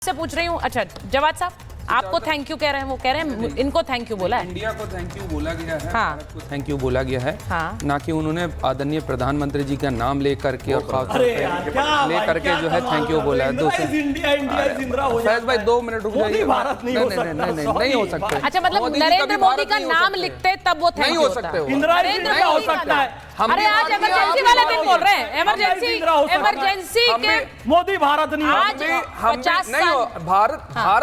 से पूछ रही हूँ। अच्छा जवाद साहब, आपको थैंक यू कह रहे हैं, वो कह रहे हैं इनको थैंक यू बोला है। इंडिया को थैंक यू बोला गया है, हाँ। भारत को थैंक यू बोला गया है, हाँ। ना कि उन्होंने आदरणीय प्रधानमंत्री जी का नाम लेकर के और खास तौर पे लेकर के जो है थैंक यू बोला है। फैज भाई 2 मिनट रुक जाइए। नहीं हो सकते। अच्छा मतलब नरेंद्र मोदी का नाम लिखते तब वो थैंक यू होता है। नरेंद्र हो सकता है। अरे आज इमरजेंसी वाले दिन बोल रहे हैं, इमरजेंसी के मोदी भारत नहीं आज 50 साल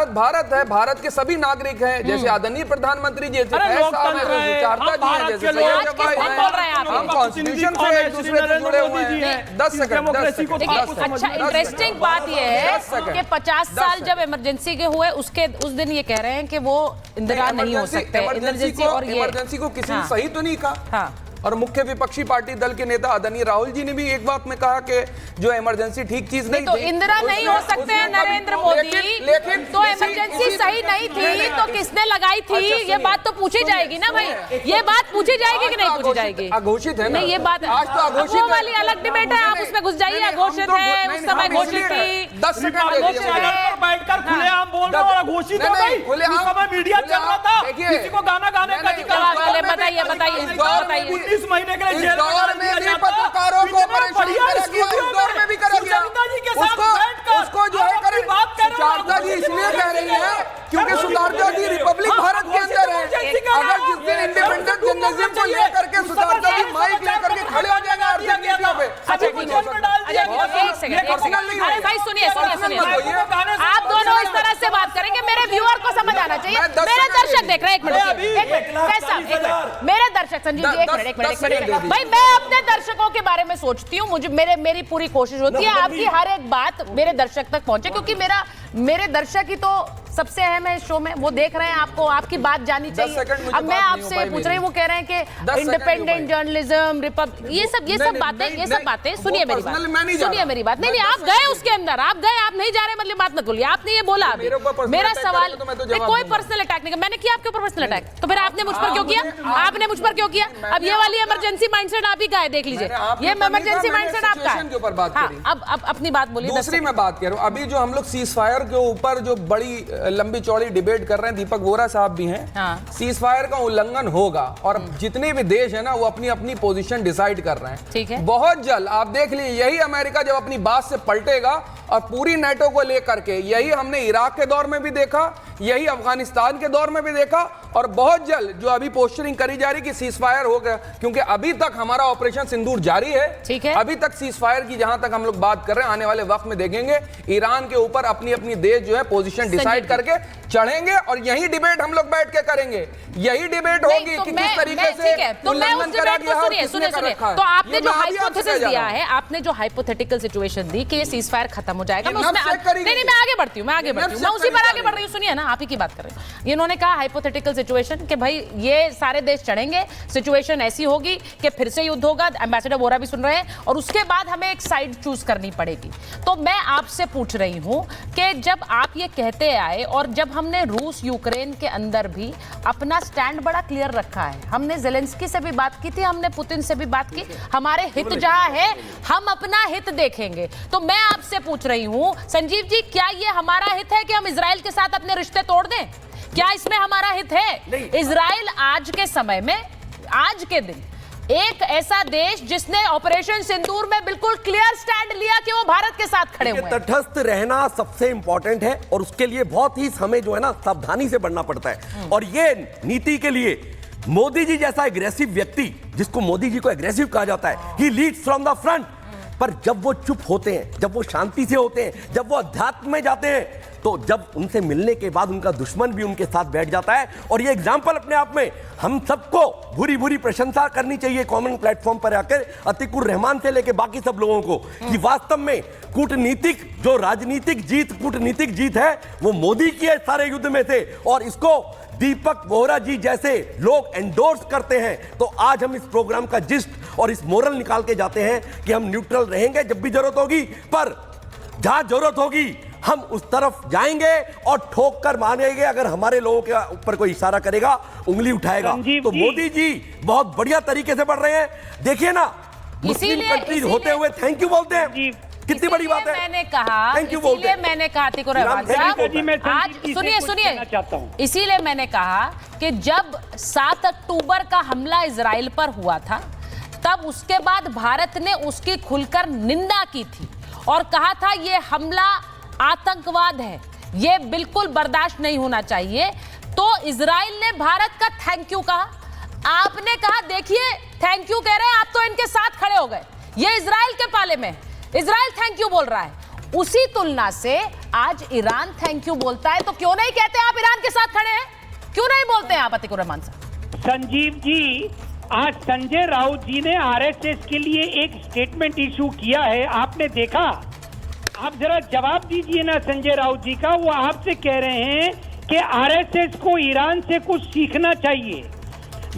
भारत है, भारत के सभी नागरिक हैं, जैसे आदरणीय प्रधानमंत्री जी, जैसे सुचारता जी हैं, जैसे सैयद भाई हैं, हम कॉन्स्टिट्यूशन से एक दूसरे से जुड़े हुए हैं। 10 सेकंड। अच्छा इंटरेस्टिंग बात ये है कि 50 साल जब इमरजेंसी के हुए उस दिन ये कह रहे हैं कि वो इंदिरा नहीं हो सकते। इमरजेंसी को किसी ने सही तो नहीं कहा। और मुख्य विपक्षी पार्टी दल के नेता आदरणीय राहुल जी ने भी एक बात में कहा कि जो इमरजेंसी ठीक चीज नहीं तो इंदिरा नहीं हो सकते हैं नरेंद्र मोदी, लेकिन तो इमरजेंसी सही नहीं थी तो किसने लगाई थी? ये बात तो पूछी जाएगी ना भाई, ये बात पूछी जाएगी कि नहीं पूछी जाएगी? अघोषित है नहीं, ये बात आज तो अघोषित वाली अलग डिबेट है, आप उसमें घुस जाइए। अघोषित है, उस समय घोषित थी। 10 सेकंड बैठकर खुलेआम बोल रहा और घोषित हो गई। उस समय मीडिया चल रहा था, किसी को गाना गाने का अधिकार। बताइए 19 महीने के लिए जेल में पत्रकारों को परेशान करा, इस दौर में भी करा गया। उसको जो है करें। सुचारता जी इसलिए कह रही है क्योंकि सुचारता जी रिपब्लिक भारत के अंदर है। अगर जिस दिन इंडिपेंडेंट जर्नलिज्म को लेकर के सुचारता जी माइक लेकर के खड़े हो जाएंगे हर मीडिया पे। भाई सुनिए, आप दोनों इस तरह से बात करेंगे, मेरे व्यूअर को समझ आना चाहिए। मेरे दर्शक देख रहे हैं, एक मिनट, मेरे दर्शक संजीव जी एक मिनट भाई, मैं अपने दर्शकों के बारे में सोचती हूँ, मुझे मेरी पूरी कोशिश होती है आपकी हर एक बात मेरे दर्शक तक पहुंचे, क्योंकि मेरे दर्शक ही तो सबसे अहम है इस शो में। वो देख रहे हैं आपको, आपकी बात जानी चाहिए। अब मैं आपसे पूछ रही हूँ, वो कह रहे हैं कि इंडिपेंडेंट जर्नलिज्म, रिपब्लिक, ये सब बातें सुनिए मेरी बात। नहीं, आप गए उसके अंदर, आप नहीं जा रहे मतलब बात मत बोलिए। आपने ये बोला मेरा सवाल कोई पर्सनल अटैक नहीं, मैंने किया आपके ऊपर पर्सनल अटैक, तो फिर आपने मुझ पर क्यों किया? आपने मुझ पर क्यों किया? अब ये वाली इमरजेंसी माइंडसेट आप ही का है, देख लीजिए, ये इमरजेंसी माइंडसेट आपका है। अब अपनी बात बोलिए। दूसरी मैं बात कर रहा हूँ, अभी जो हम लोग सीज फायर के ऊपर जो बड़ी लंबी चौड़ी डिबेट कर रहे हैं, दीपक वोरा साहब भी हैं। सीज फायर का उल्लंघन होगा और जितने भी देश है ना वो अपनी अपनी पोजीशन डिसाइड कर रहे हैं। ठीक है, बहुत जल्द आप देख लीजिए, यही अमेरिका जब अपनी बात से पलटेगा और पूरी नेटो को लेकर के, यही हमने इराक के दौर में भी देखा, यही अफगानिस्तान के दौर में भी देखा, और बहुत जल्द जो अभी पोस्टरिंग करी जा रही कि सीज फायर हो गया, क्योंकि अभी तक हमारा ऑपरेशन सिंदूर जारी है। ठीक है, अभी तक सीज फायर की जहां तक हम लोग बात कर रहे हैं, आने वाले वक्त में देखेंगे ईरान के ऊपर अपनी अपनी देश जो है पोजीशन डिसाइड करके चढ़ेंगे और यही डिबेट हम लोग बैठ के करेंगे। यही डिबेट होगी कि किस तरीके से उल्लंघन करा गया और किसने कर रखा है। तो आपने जो हाइपोथेसिस दिया है, आपने जो हाइपोथेटिकल सिचुएशन दी कि ये सीज फायर खत्म हो जाएगा, मैं आगे बढ़ती हूँ, मैं उसी पर आगे बढ़ रही हूँ। सुनिए ना, आप ही की बात कर रहे हैं। इन्होंने कहा हाइपोथेटिकल सिचुएशन कि भाई ये सारे देश चढ़ेंगे, सिचुएशन ऐसी होगी कि फिर से युद्ध होगा, एम्बेसडर वोरा भी सुन रहे हैं, और उसके बाद हमें एक साइड चूज करनी पड़ेगी। तो मैं आपसे पूछ रही हूं कि जब आप ये कहते आए और जब हमने रूस यूक्रेन के अंदर भी अपना स्टैंड बड़ा क्लियर रखा है, हमने जेलेंस्की से भी बात की थी, हमने पुतिन से भी बात की, हमारे हित जहां है हम अपना हित देखेंगे। तो मैं आपसे पूछ रही हूं संजीव जी, क्या ये हमारा हित है कि हम इजराइल के साथ अपने रिश्ते तोड़ दें? क्या इसमें हमारा हित है? इजराइल आज के समय में, आज के दिन एक ऐसा देश जिसने ऑपरेशन सिंदूर में बिल्कुल क्लियर स्टैंड लिया कि वो भारत के साथ खड़े हुए हैं। तटस्थ रहना सबसे इंपॉर्टेंट है और उसके लिए बहुत ही हमें जो है ना सावधानी से बढ़ना पड़ता है। और ये नीति के लिए मोदी जी जैसा एग्रेसिव व्यक्ति, जिसको मोदी जी को एग्रेसिव कहा जाता है, ही लीड्स फ्रॉम द फ्रंट, पर जब वो चुप होते हैं, जब वो शांति से होते हैं, जब वो अध्यात्म में जाते हैं, तो जब उनसे मिलने के बाद उनका दुश्मन भी उनके साथ बैठ जाता है। और ये एग्जाम्पल अपने आप में हम सबको भूरी भूरी प्रशंसा करनी चाहिए कॉमन प्लेटफॉर्म पर आकर, अतिकुर रहमान से लेके बाकी सब लोगों को, कि वास्तव में कूटनीतिक जो राजनीतिक जीत, कूटनीतिक जीत है वो मोदी की है सारे युद्ध में से, और इसको दीपक वोरा जी जैसे लोग एंडोर्स करते हैं। तो आज हम इस प्रोग्राम का जिस्ट और इस मोरल निकाल के जाते हैं कि हम न्यूट्रल रहेंगे जब भी जरूरत होगी, पर जहां जरूरत होगी हम उस तरफ जाएंगे और ठोक कर मानेंगे। अगर हमारे लोगों के ऊपर कोई इशारा करेगा, उंगली उठाएगा, तो मोदी जी बहुत बढ़िया तरीके से बढ़ रहे हैं। देखिए ना, मुस्लिम कंट्रीज होते हुए थैंक यू बोलते हैं। कितनी बड़ी बात है। मैंने कहा, थैंक यू बोलते इसीलिए मैंने कहा अतिक रहमान साहब, आज सुनिए, इसीलिए मैंने कहा कि जब 7 अक्टूबर का हमला इजराइल पर हुआ था, तब उसके बाद भारत ने उसकी खुलकर निंदा की थी और कहा था ये हमला आतंकवाद है, ये बिल्कुल बर्दाश्त नहीं होना चाहिए। तो इजराइल ने भारत का थैंक यू कहा, आपने कहा देखिए थैंक यू कह रहे हैं, आप तो इनके साथ खड़े हो गए, ये इजराइल के पाले में, इजराइल थैंक यू बोल रहा है। उसी तुलना से आज ईरान थैंक यू बोलता है, तो क्यों नहीं कहते आप ईरान के साथ खड़े हैं, क्यों नहीं बोलते हैं आप अतिक रहमान साहब? संजीव जी, आज संजय राउत जी ने आरएसएस के लिए एक स्टेटमेंट इशू किया है, आपने देखा? आप जरा जवाब दीजिए ना संजय राउत जी का। वो आपसे कह रहे हैं कि आरएसएस को ईरान से कुछ सीखना चाहिए,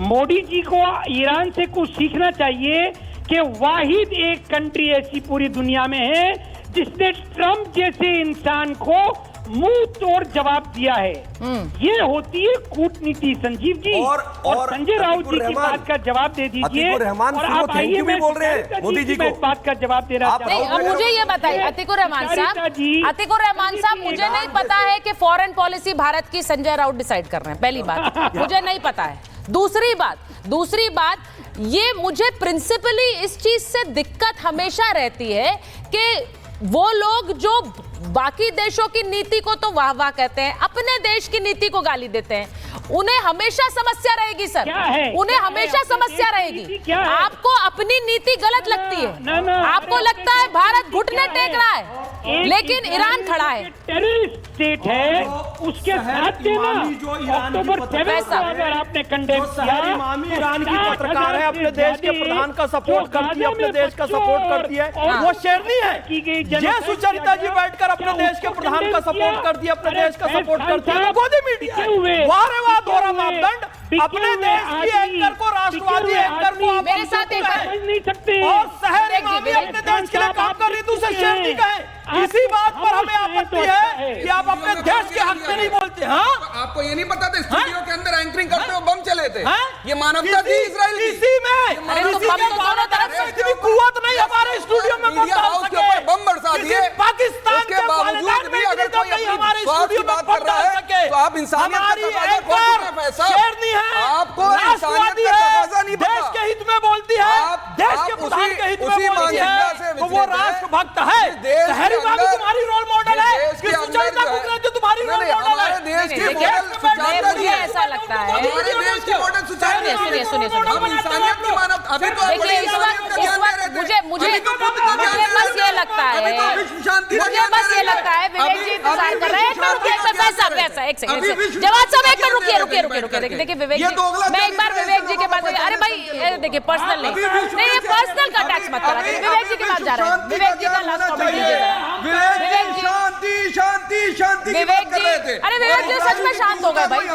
मोदी जी को ईरान से कुछ सीखना चाहिए कि वाहिद एक कंट्री ऐसी पूरी दुनिया में है जिसने ट्रंप जैसे इंसान को मुंह तोड़ जवाब दिया है। ये होती है कूटनीति संजीव जी। और संजय राउत जी की बात का जवाब दे दीजिए। और आप आइए, मैं बोल रहे हैं मोदी जी को इस बात का जवाब दे रहा हूं। मुझे ये बताइए अतिक रहमान साहब, मुझे नहीं पता है कि फॉरेन पॉलिसी भारत की संजय राउत डिसाइड कर रहे हैं, पहली बात मुझे नहीं पता है। दूसरी बात ये मुझे प्रिंसिपली इस चीज से दिक्कत हमेशा रहती है कि वो लोग जो बाकी देशों की नीति को तो वाह वाह कहते हैं, अपने देश की नीति को गाली देते हैं, उन्हें हमेशा समस्या रहेगी सर, उन्हें हमेशा समस्या रहेगी। आपको अपनी नीति गलत लगती है, आपको लगता है भारत घुटने टेक रहा है, लेकिन ईरान खड़ा है, टेररिस्ट स्टेट है, उसके साथ देना। अक्टूबर 7 को अगर आपने कंडेम किया, ईरान की पत्रकार है, अपने देश के प्रधान का सपोर्ट करती है, अपने देश का सपोर्ट करती है, वो शेरनी है। ये सुचरिता जी बैठकर अपने देश के प्रधान का सपोर्ट करती है, अपने देश का सपोर्ट करती है, गोदी मीडिया है। वाह रे वाह, दोहरा मापदंड, अपने देश की एंकर को, राष्ट्रवादी एंकर को आप मेरे साथ नहीं सकते, और शहर इमामी अपने देश के लिए काम कर रही, दूसरे शेरनी का है। इसी बात पर हमें आपत्ति है कि आप अपने देश के हक में नहीं बोलते। हाँ, आपको ये नहीं पता था स्टूडियो के अंदर एंकरिंग करते हुए बम चले थे? ये मानवता थी इजराइल की। इसी में दोनों तरफ से इतनी कुव्वत नहीं हमारे स्टूडियो में बम डाल सके, बम बरसा दिए। पाकिस्तान के बावजूद भी अगर कोई हमारे स्टूडियो में बात कर रहा है तो आप इंसानियत का तकाजा खोल रहे हैं साहब। शेरनी है, आपको इंसानियत का तकाजा नहीं पता, देश के हित में बोलती है, देश के प्रधान के हित में बोलती है, तो वो राष्ट्रभक्त है। शहरी बाबू तुम्हारी रोल मॉडल है, कि सुचरिता कुकरेजा तुम्हारी रोल मॉडल है। देश की मॉडल सुचरिता जी, ऐसा लगता है हमारे देश की मॉडल सुचरिता। सुनिए हम इंसानियत की मानव, अभी तो देखिए इस वक्त मुझे बस ये लगता है, मुझे बस ये लगता है विवेक जी इंतजार कर रहे हैं। एक सेकंड जवाब साहब, एक मिनट रुकिए। देखिए विवेक जी, मैं एक बार विवेक जी के पास, अरे भाई देखिए पर्सनल नहीं, ये पर्सनल का अटैच मत करा, विवेक जी के पास जा रहे हैं। विवेक जी का लास्ट कमेंट दीजिए। शांति शांति शांति विवेक जी, अरे विवेक जी सच में शांत हो गए भाई,